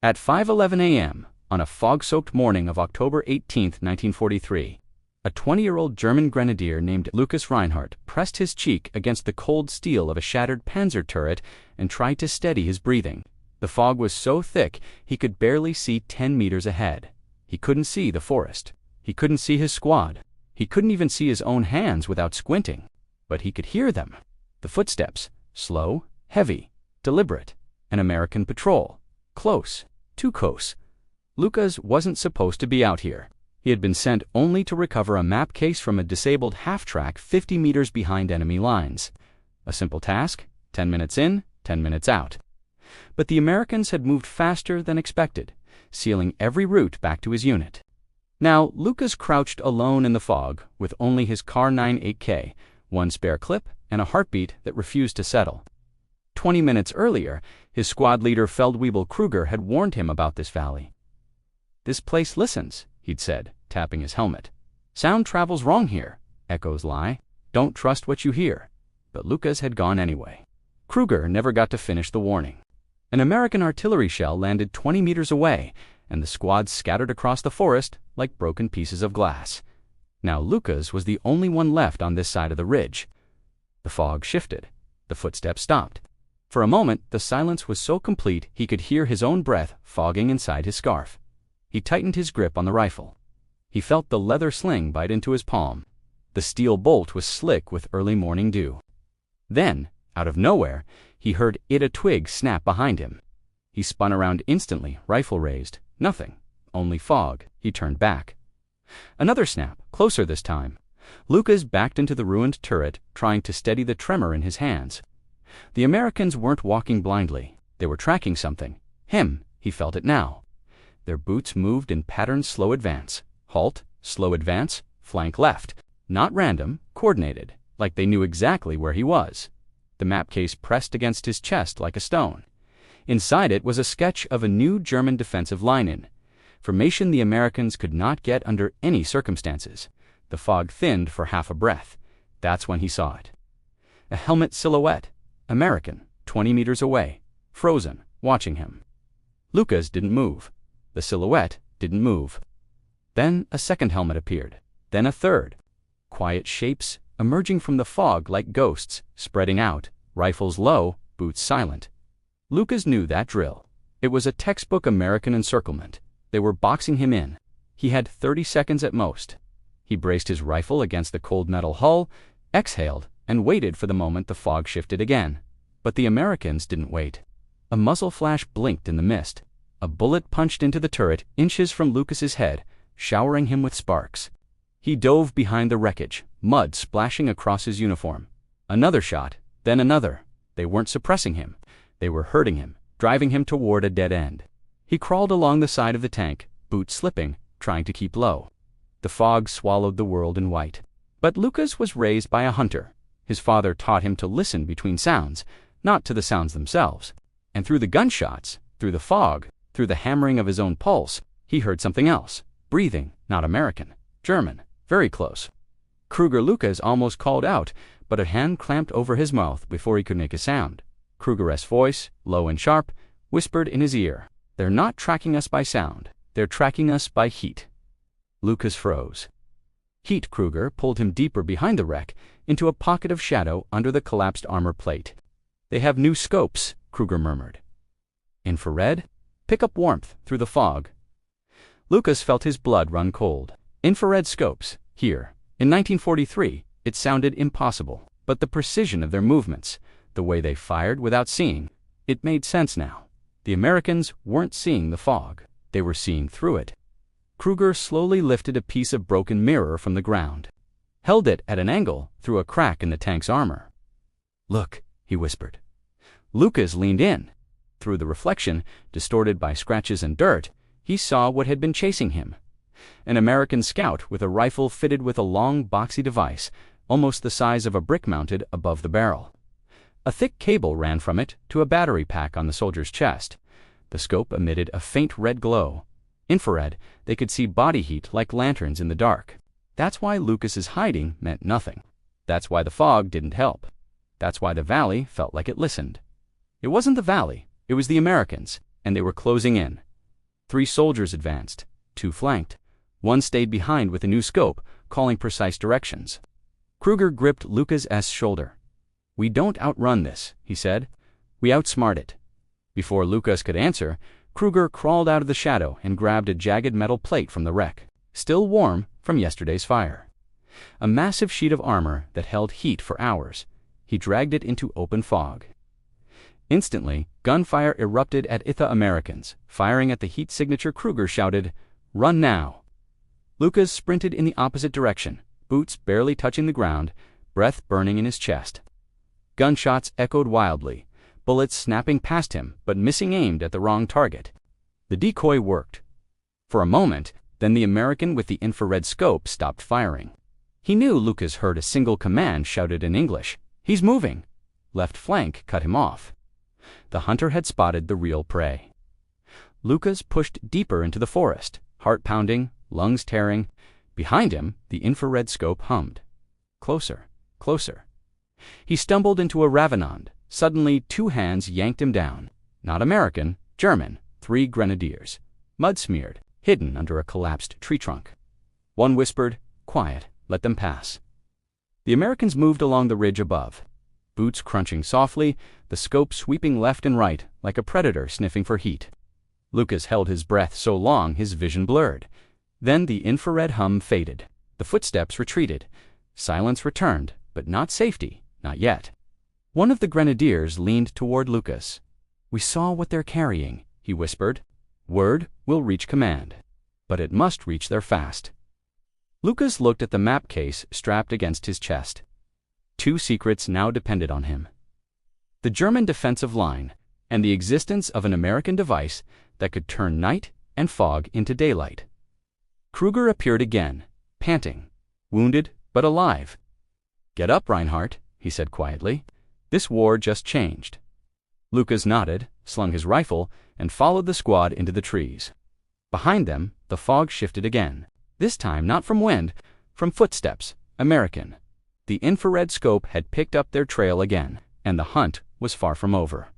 At 5:11 a.m., on a fog-soaked morning of October 18, 1943, a 20-year-old German grenadier named Lukas Reinhardt pressed his cheek against the cold steel of a shattered panzer turret and tried to steady his breathing. The fog was so thick he could barely see 10 meters ahead. He couldn't see the forest. He couldn't see his squad. He couldn't even see his own hands without squinting. But he could hear them. The footsteps, slow, heavy, deliberate. An American patrol. Close. Too close. Lukas wasn't supposed to be out here. He had been sent only to recover a map case from a disabled half-track 50 meters behind enemy lines. A simple task, 10 minutes in, 10 minutes out. But the Americans had moved faster than expected, sealing every route back to his unit. Now, Lukas crouched alone in the fog with only his Kar 9 8K, one spare clip, and a heartbeat that refused to settle. 20 minutes earlier, his squad leader Feldwebel Kruger had warned him about this valley. "This place listens," he'd said, tapping his helmet. "Sound travels wrong here. Echoes lie. Don't trust what you hear." But Lukas had gone anyway. Kruger never got to finish the warning. An American artillery shell landed 20 meters away, and the squad scattered across the forest like broken pieces of glass. Now Lukas was the only one left on this side of the ridge. The fog shifted. The footsteps stopped. For a moment, the silence was so complete he could hear his own breath fogging inside his scarf. He tightened his grip on the rifle. He felt the leather sling bite into his palm. The steel bolt was slick with early morning dew. Then, out of nowhere, he heard a twig snap behind him. He spun around instantly, rifle raised. Nothing. Only fog. He turned back. Another snap, closer this time. Lukas backed into the ruined turret, trying to steady the tremor in his hands. The Americans weren't walking blindly. They were tracking something. Him. He felt it now. Their boots moved in patterned slow advance. Halt, slow advance, flank left. Not random, coordinated, like they knew exactly where he was. The map case pressed against his chest like a stone. Inside it was a sketch of a new German defensive line-in. Formation the Americans could not get under any circumstances. The fog thinned for half a breath. That's when he saw it. A helmet silhouette. American, 20 meters away, frozen, watching him. Lukas didn't move. The silhouette didn't move. Then a second helmet appeared. Then a third. Quiet shapes emerging from the fog like ghosts, spreading out, rifles low, boots silent. Lukas knew that drill. It was a textbook American encirclement. They were boxing him in. He had 30 seconds at most. He braced his rifle against the cold metal hull, exhaled, and waited for the moment the fog shifted again. But the Americans didn't wait. A muzzle flash blinked in the mist. A bullet punched into the turret inches from Lukas's head, showering him with sparks. He dove behind the wreckage, mud splashing across his uniform. Another shot, then another. They weren't suppressing him. They were hurting him, driving him toward a dead end. He crawled along the side of the tank, boots slipping, trying to keep low. The fog swallowed the world in white. But Lukas was raised by a hunter. His father taught him to listen between sounds, not to the sounds themselves. And through the gunshots, through the fog, through the hammering of his own pulse, he heard something else. Breathing, not American. German. Very close. Kruger Lukas almost called out, but a hand clamped over his mouth before he could make a sound. Kruger's voice, low and sharp, whispered in his ear, "They're not tracking us by sound. They're tracking us by heat." Lukas froze. Heat, Kruger pulled him deeper behind the wreck, into a pocket of shadow under the collapsed armor plate. "They have new scopes," Kruger murmured. "Infrared? Pick up warmth through the fog." Lukas felt his blood run cold. Infrared scopes, here. In 1943, it sounded impossible. But the precision of their movements, the way they fired without seeing, it made sense now. The Americans weren't seeing the fog. They were seeing through it. Kruger slowly lifted a piece of broken mirror from the ground, held it at an angle through a crack in the tank's armor. "Look," he whispered. Lukas leaned in. Through the reflection, distorted by scratches and dirt, he saw what had been chasing him. An American scout with a rifle fitted with a long, boxy device, almost the size of a brick mounted above the barrel. A thick cable ran from it to a battery pack on the soldier's chest. The scope emitted a faint red glow. Infrared, they could see body heat like lanterns in the dark. That's why Lukas's hiding meant nothing. That's why the fog didn't help. That's why the valley felt like it listened. It wasn't the valley, it was the Americans, and they were closing in. 3 soldiers advanced, 2 flanked. 1 stayed behind with a new scope, calling precise directions. Kruger gripped Lukas' shoulder. "We don't outrun this," he said. "We outsmart it." Before Lukas could answer, Kruger crawled out of the shadow and grabbed a jagged metal plate from the wreck, still warm from yesterday's fire. A massive sheet of armor that held heat for hours. He dragged it into open fog. Instantly, gunfire erupted at Itha Americans. Firing at the heat signature, Kruger shouted, "Run now!" Lukas sprinted in the opposite direction, boots barely touching the ground, breath burning in his chest. Gunshots echoed wildly, bullets snapping past him but missing aimed at the wrong target. The decoy worked. For a moment, then the American with the infrared scope stopped firing. He knew Lukas heard a single command shouted in English, "He's moving!" Left flank cut him off. The hunter had spotted the real prey. Lukas pushed deeper into the forest, heart pounding, lungs tearing. Behind him, the infrared scope hummed. Closer, closer. He stumbled into a ravanand. Suddenly, 2 hands yanked him down. Not American, German, 3 grenadiers. Mud-smeared, hidden under a collapsed tree trunk. One whispered, "Quiet, let them pass." The Americans moved along the ridge above. Boots crunching softly, the scope sweeping left and right like a predator sniffing for heat. Lukas held his breath so long his vision blurred. Then the infrared hum faded. The footsteps retreated. Silence returned, but not safety, not yet. One of the grenadiers leaned toward Lukas. "We saw what they're carrying," he whispered. "Word will reach command, but it must reach there fast." Lukas looked at the map case strapped against his chest. 2 secrets now depended on him. The German defensive line and the existence of an American device that could turn night and fog into daylight. Kruger appeared again, panting, wounded but alive. "Get up, Reinhardt," he said quietly. "This war just changed." Lukas nodded, slung his rifle, and followed the squad into the trees. Behind them, the fog shifted again. This time not from wind, from footsteps, American. The infrared scope had picked up their trail again, and the hunt was far from over.